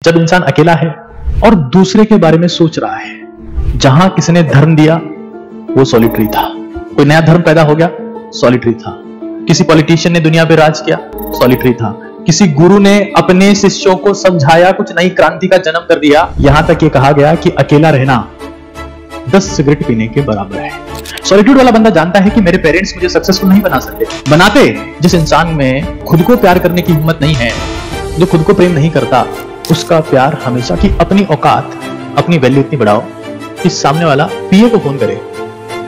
जब इंसान अकेला है और दूसरे के बारे में सोच रहा है। जहां किसी ने धर्म दिया वो सॉलिटरी था, कोई नया धर्म पैदा हो गया सॉलिटरी था, किसी पॉलिटिशियन ने दुनिया पे राज किया सॉलिटरी था, किसी गुरु ने अपने शिष्यों को समझाया, कुछ नई क्रांति का जन्म कर दिया। यहां तक ये कहा गया कि अकेला रहना 10 सिगरेट पीने के बराबर है। सॉलिट्यूड वाला बंदा जानता है कि मेरे पेरेंट्स मुझे सक्सेसफुल नहीं बना सकते, बनाते। जिस इंसान में खुद को प्यार करने की हिम्मत नहीं है, जो खुद को प्रेम नहीं करता, उसका प्यार हमेशा कि अपनी औकात, अपनी वैल्यू इतनी बढ़ाओ कि सामने वाला पीए को फोन करे,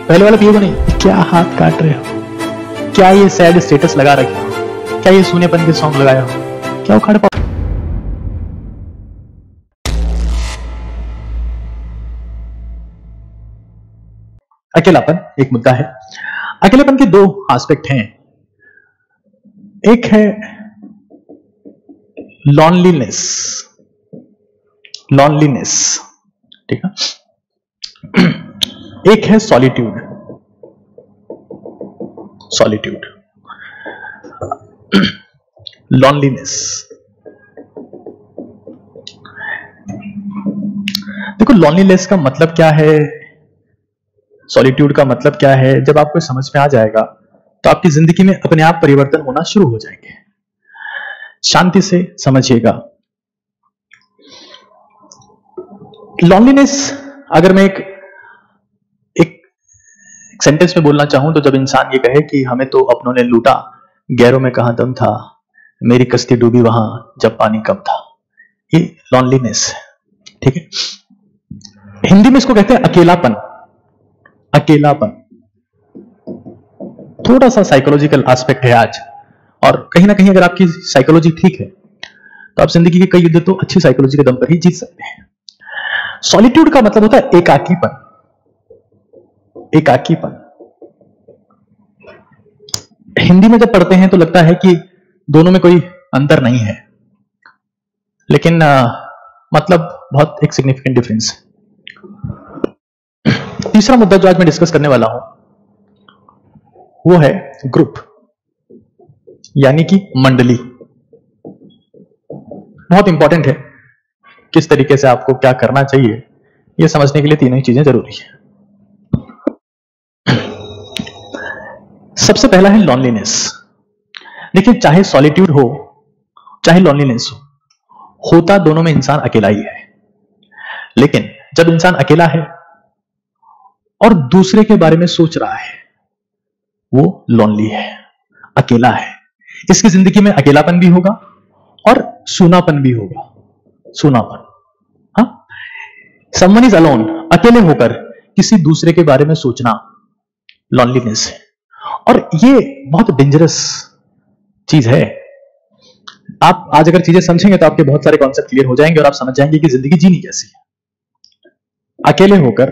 पहले वाला पीए को नहीं। क्या हाथ काट रहे हो, क्या ये सैड स्टेटस लगा रखे हो, क्या ये सूनेपन के सॉन्ग लगाया हो, क्या उखाड़ पाओ। अकेलापन एक मुद्दा है। अकेलेपन के 2 एस्पेक्ट हैं। एक है लॉनलीनेस, ठीक है। एक है सॉलिट्यूड। लॉनलीनेस, देखो लॉनलीनेस का मतलब क्या है, सॉलिट्यूड का मतलब क्या है, जब आपको समझ में आ जाएगा तो आपकी जिंदगी में अपने आप परिवर्तन होना शुरू हो जाएंगे। शांति से समझिएगा। लॉनलीनेस अगर मैं एक सेंटेंस में बोलना चाहूं तो जब इंसान ये कहे कि हमें तो अपनों ने लूटा, गैरों में कहां दम था, मेरी कश्ती डूबी वहां जब पानी कम था, ये लॉनलीनेस है, ठीक है। हिंदी में इसको कहते हैं अकेलापन। थोड़ा सा साइकोलॉजिकल एस्पेक्ट है आज, और कहीं ना कहीं अगर आपकी साइकोलॉजी ठीक है तो आप जिंदगी के कई युद्ध तो अच्छी साइकोलॉजी के दम पर ही जीत सकते हैं। सॉलिट्यूड का मतलब होता है एकाकीपन। हिंदी में जब पढ़ते हैं तो लगता है कि दोनों में कोई अंतर नहीं है, लेकिन मतलब बहुत एक सिग्निफिकेंट डिफरेंस है। तीसरा मुद्दा जो आज मैं डिस्कस करने वाला हूं वो है ग्रुप, यानी कि मंडली। बहुत इंपॉर्टेंट है किस तरीके से आपको क्या करना चाहिए, यह समझने के लिए 3 ही चीजें जरूरी है। सबसे पहला है लॉनलीनेस। देखिए, चाहे सॉलिट्यूड हो चाहे लॉनलीनेस हो, होता दोनों में इंसान अकेला ही है। लेकिन जब इंसान अकेला है और दूसरे के बारे में सोच रहा है, वो लॉनली है, अकेला है। इसकी जिंदगी में अकेलापन भी होगा और सूनापन भी होगा। समवन इज अलोन, अकेले होकर किसी दूसरे के बारे में सोचना लॉनलीनेस है, और ये बहुत डेंजरस चीज है। आप आज अगर चीजें समझेंगे तो आपके बहुत सारे कॉन्सेप्ट क्लियर हो जाएंगे और आप समझ जाएंगे कि जिंदगी जीनी कैसी है। अकेले होकर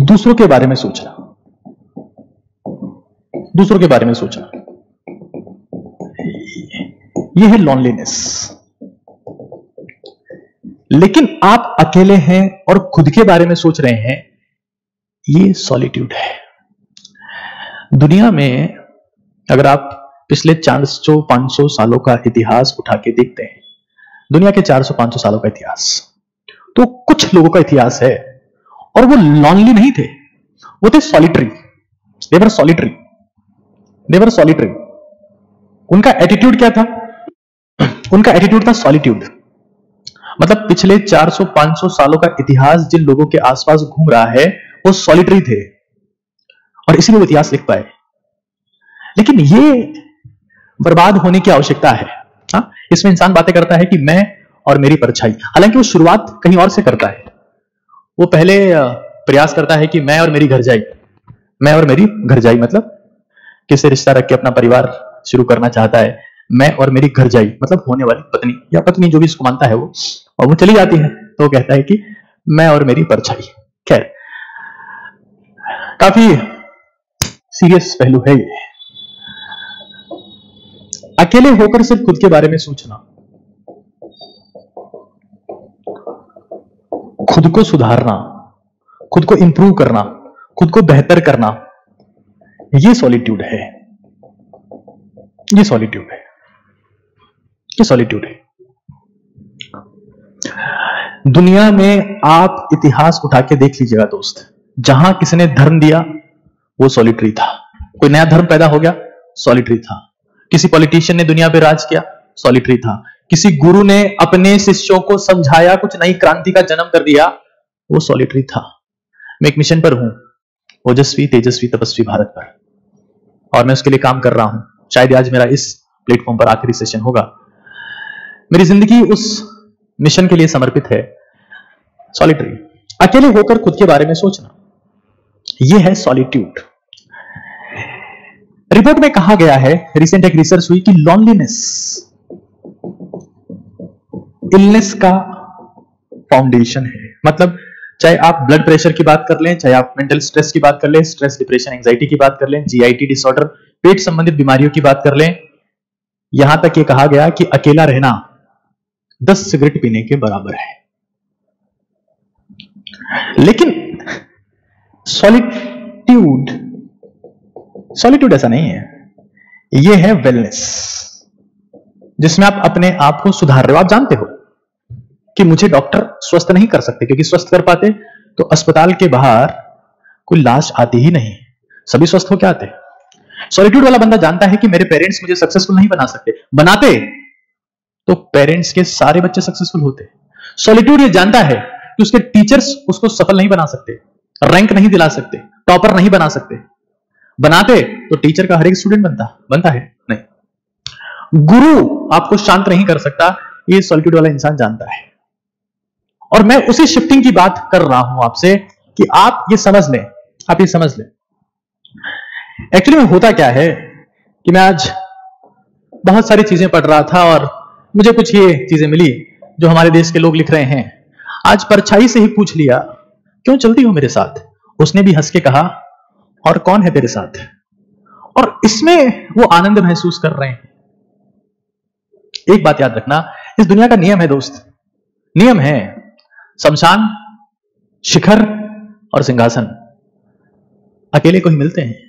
दूसरों के बारे में सोचना, यह है लॉनलीनेस। लेकिन आप अकेले हैं और खुद के बारे में सोच रहे हैं, ये सॉलिट्यूड है। दुनिया में अगर आप पिछले 400-500 सालों का इतिहास उठा के देखते हैं, दुनिया के 400-500 सालों का इतिहास, तो कुछ लोगों का इतिहास है और वो लॉनली नहीं थे, वो थे सॉलिटरी। देवर सॉलिटरी। उनका एटीट्यूड क्या था? उनका एटीट्यूड था सॉलिट्यूड। मतलब पिछले 400-500 सालों का इतिहास जिन लोगों के आसपास घूम रहा है वो सॉलिटरी थे, और इसीलिए वो इतिहास लिख पाए। लेकिन ये बर्बाद होने की आवश्यकता है। इसमें इंसान बातें करता है कि मैं और मेरी परछाई, हालांकि वो शुरुआत कहीं और से करता है। वो पहले प्रयास करता है कि मैं और मेरी घर जाई, मतलब किसी रिश्ता रख के अपना परिवार शुरू करना चाहता है। मैं और मेरी घर जाई मतलब होने वाली पत्नी या पत्नी, जो भी इसको मानता है वो, और वो चली जाती है तो वो कहता है कि मैं और मेरी परछाई। खैर, काफी सीरियस पहलू है ये। अकेले होकर सिर्फ खुद के बारे में सोचना, खुद को सुधारना, खुद को इंप्रूव करना, खुद को बेहतर करना, ये सॉलिट्यूड है। कि सॉलिट्यूड है। दुनिया में आप इतिहास उठा के देख लीजिएगा दोस्त, जहां किसने धर्म दिया वो सॉलिटरी था। कोई नया धर्म पैदा हो गया, सॉलिटरी था। किसी पॉलिटिशियन ने दुनिया पे राज किया, सॉलिटरी था। किसी गुरु ने अपने शिष्यों को समझाया, कुछ नई क्रांति का जन्म कर दिया, वो सॉलिटरी था। मैं एक मिशन पर हूं, ओजस्वी तेजस्वी तपस्वी भारत पर, और मैं उसके लिए काम कर रहा हूं। शायद आज मेरा इस प्लेटफॉर्म पर आखिरी सेशन होगा। मेरी जिंदगी उस मिशन के लिए समर्पित है। सॉलिटरी, अकेले होकर खुद के बारे में सोचना, यह है सॉलिट्यूड। रिपोर्ट में कहा गया है, रिसेंट एक रिसर्च हुई कि लॉनलीनेस इलनेस का फाउंडेशन है। मतलब चाहे आप ब्लड प्रेशर की बात कर लें, चाहे आप मेंटल स्ट्रेस की बात कर लें, स्ट्रेस डिप्रेशन एंजाइटी की बात कर लें, जीआईटी डिसऑर्डर, पेट संबंधित बीमारियों की बात कर लें, यहां तक ये कहा गया कि अकेला रहना 10 सिगरेट पीने के बराबर है। लेकिन सॉलिट्यूड ऐसा नहीं है। यह है वेलनेस, जिसमें आप अपने आप को सुधार रहे हो। आप जानते हो कि मुझे डॉक्टर स्वस्थ नहीं कर सकते, क्योंकि स्वस्थ कर पाते तो अस्पताल के बाहर कोई लाश आती ही नहीं, सभी स्वस्थ होकर आते। सॉलिट्यूड वाला बंदा जानता है कि मेरे पेरेंट्स मुझे सक्सेसफुल नहीं बना सकते, बनाते तो पेरेंट्स के सारे बच्चे सक्सेसफुल होते। सॉलिट्यूड ये जानता है कि उसके टीचर्स उसको सफल नहीं बना सकते, रैंक नहीं दिला सकते, टॉपर नहीं बना सकते। बनाते तो टीचर का हर एक स्टूडेंट बनता है नहीं। गुरु आपको शांत नहीं कर सकता, ये सॉलिट्यूड वाला इंसान जानता है। और मैं उसी शिफ्टिंग की बात कर रहा हूं आपसे कि आप ये समझ लें, आप ये समझ लें। एक्चुअली में होता क्या है कि मैं आज बहुत सारी चीजें पढ़ रहा था और मुझे कुछ ये चीजें मिली जो हमारे देश के लोग लिख रहे हैं। आज परछाई से ही पूछ लिया, क्यों चलती हो मेरे साथ? उसने भी हंस के कहा, और कौन है तेरे साथ? और इसमें वो आनंद महसूस कर रहे हैं। एक बात याद रखना, इस दुनिया का नियम है दोस्त, नियम है शमशान, शिखर और सिंहासन अकेले को ही मिलते हैं।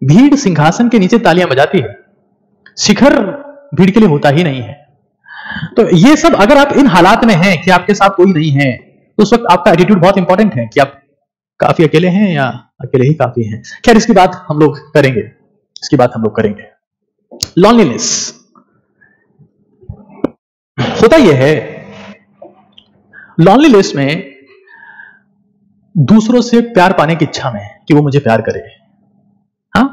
भीड़ सिंहासन के नीचे तालियां बजाती है, शिखर भीड़ के लिए होता ही नहीं है। तो ये सब अगर आप इन हालात में हैं कि आपके साथ कोई नहीं है, तो उस वक्त आपका एटीट्यूड बहुत इंपॉर्टेंट है कि आप काफी अकेले हैं या अकेले ही काफी हैं। खैर, इसकी बात हम लोग करेंगे। लॉनलीनेस होता यह है, लॉनलीनेस में दूसरों से प्यार पाने की इच्छा में कि वो मुझे प्यार करे। हाँ,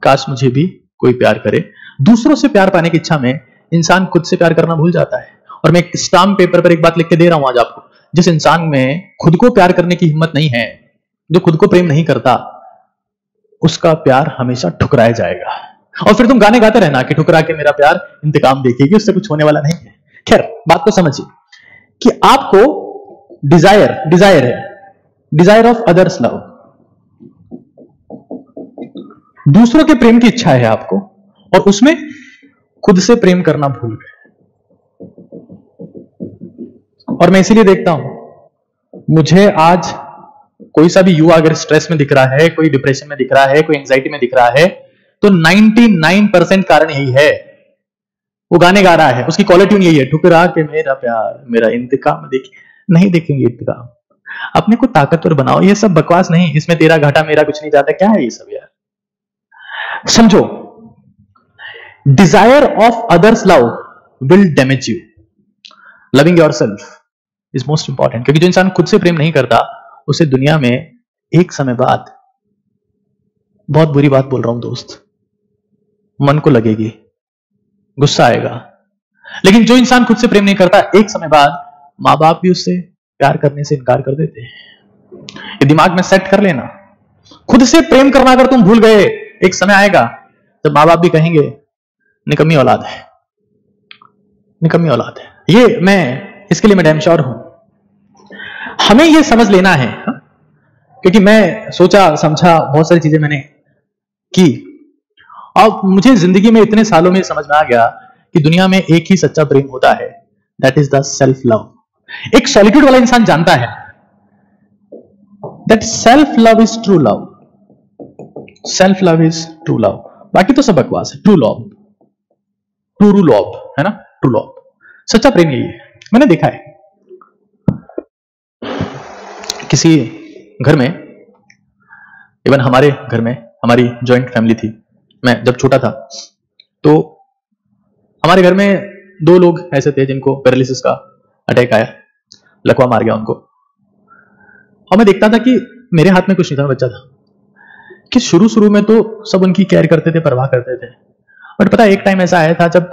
काश मुझे भी कोई प्यार करे। दूसरों से प्यार पाने की इच्छा में इंसान खुद से प्यार करना भूल जाता है। और मैं एक स्टाम्प पेपर पर एक बात लिख के दे रहा हूं आज आपको, जिस इंसान में खुद को प्यार करने की हिम्मत नहीं है, जो खुद को प्रेम नहीं करता, उसका प्यार हमेशा ठुकराया जाएगा। और फिर तुम गाने गाते रहना कि ठुकरा के मेरा प्यार इंतकाम देखेगी, उससे कुछ होने वाला नहीं है। खैर, बात को समझिए कि आपको डिजायर है, डिजायर ऑफ अदर्स लव, दूसरों के प्रेम की इच्छा है आपको, और उसमें खुद से प्रेम करना भूल गए। और मैं इसीलिए देखता हूं, मुझे आज कोई सा भी युवा अगर स्ट्रेस में दिख रहा है, कोई डिप्रेशन में दिख रहा है, कोई एंजाइटी में दिख रहा है, तो 99% कारण यही है। वो गाने गा रहा है, उसकी कॉलर ट्यून यही है, ठुकरा के मेरा प्यार मेरा इंतकाम नहीं देखेंगे इंतकाम। अपने को ताकतवर बनाओ, ये सब बकवास नहीं, इसमें तेरा घाटा मेरा कुछ नहीं जाता। क्या है ये सब यार? समझो, desire of others love will damage you, loving yourself is most important. क्योंकि जो इंसान खुद से प्रेम नहीं करता, उसे दुनिया में एक समय बाद, बहुत बुरी बात बोल रहा हूं दोस्त, मन को लगेगी, गुस्सा आएगा। लेकिन जो इंसान खुद से प्रेम नहीं करता, एक समय बाद मां बाप भी उससे प्यार करने से इनकार कर देते हैं। ये दिमाग में सेट कर लेना। खुद से प्रेम करना अगर तुम भूल गए, एक समय आएगा तो मां बाप भी कहेंगे निकम्मी औलाद है, निकम्मी औलाद है। ये मैं इसके लिए मैं डैम श्योर हूं। हमें यह समझ लेना है, क्योंकि मैं सोचा समझा, बहुत सारी चीजें मैंने की, और मुझे जिंदगी में इतने सालों में समझ में आ गया कि दुनिया में एक ही सच्चा प्रेम होता है, that is the self love. एक सॉलिट्यूड वाला इंसान जानता है that self love is true love, self love is true love. बाकी तो सब बकवास है। ट्रू लव है ना। True love. सच्चा प्रेम यही है। मैंने देखा है किसी घर में, इवन हमारे घर में, हमारी जॉइंट फैमिली थी, मैं जब छोटा था तो हमारे घर में 2 लोग ऐसे थे जिनको पैरालिसिस का अटैक आया, लकवा मार गया उनको। और मैं देखता था कि मेरे हाथ में कुछ नहीं था, मैं बच्चा था, कि शुरू शुरू में तो सब उनकी केयर करते थे, परवाह करते थे। बट पता है एक टाइम ऐसा आया था जब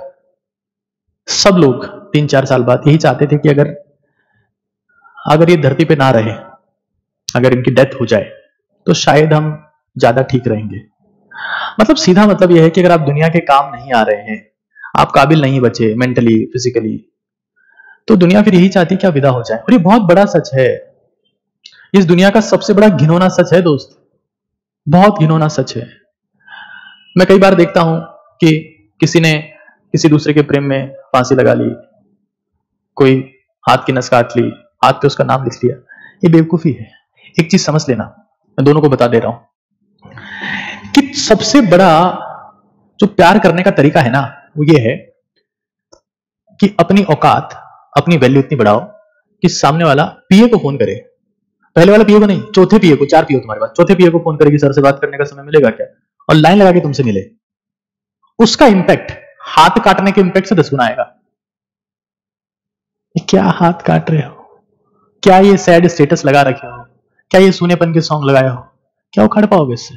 सब लोग 3-4 साल बाद यही चाहते थे कि अगर ये धरती पे ना रहे, अगर इनकी डेथ हो जाए तो शायद हम ज्यादा ठीक रहेंगे। मतलब सीधा मतलब यह है कि अगर आप दुनिया के काम नहीं आ रहे हैं, आप काबिल नहीं बचे मेंटली फिजिकली, तो दुनिया फिर यही चाहती है कि आप विदा हो जाए। और ये बहुत बड़ा सच है, इस दुनिया का सबसे बड़ा घिनौना सच है दोस्त, बहुत घिनौना सच है। मैं कई बार देखता हूं कि किसी ने किसी दूसरे के प्रेम में फांसी लगा ली, कोई हाथ की नस काट ली, हाथ पे उसका नाम लिख लिया। ये बेवकूफी है। एक चीज समझ लेना, मैं दोनों को बता दे रहा हूं कि सबसे बड़ा जो प्यार करने का तरीका है ना, वो ये है कि अपनी औकात, अपनी वैल्यू इतनी बढ़ाओ कि सामने वाला पीए को फोन करे, पहले वाला पीए को नहीं, चौथे पीए को, 4 पीए तुम्हारे पास, चौथे पीए को फोन करेगी, सर से बात करने का समय मिलेगा क्या, और लाइन लगा के तुमसे मिले। उसका इंपैक्ट हाथ काटने के इंपैक्ट से 10 गुना आएगा। क्या हाथ काट रहे हो, क्या ये सैड स्टेटस लगा रखे हो, क्या ये सूनेपन के सॉन्ग लगाए हो, क्या उखाड़ पाओगे इससे?